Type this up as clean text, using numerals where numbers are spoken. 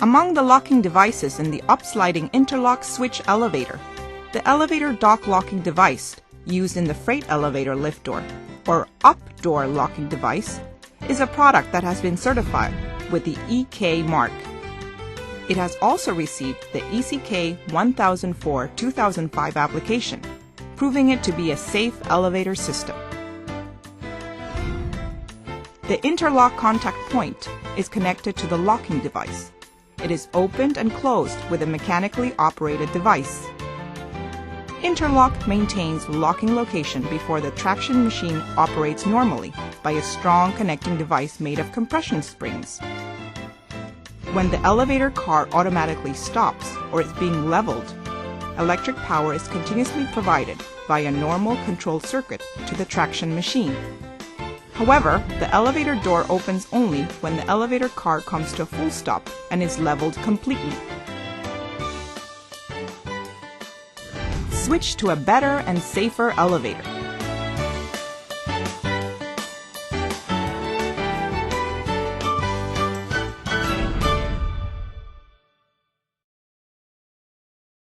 Among the locking devices in the upsliding interlock switch elevator, the elevator dock locking device used in the freight elevator lift door, or up door locking device, is a product that has been certified with the EK mark. It has also received the ECK 1004-2005 application, proving it to be a safe elevator system. The interlock contact point is connected to the locking device. It is opened and closed with a mechanically operated device. Interlock maintains locking location before the traction machine operates normally by a strong connecting device made of compression springs. When the elevator car automatically stops or is being leveled, electric power is continuously provided via a normal control circuit to the traction machine. However, the elevator door opens only when the elevator car comes to a full stop and is leveled completely. Switch to a better and safer elevator.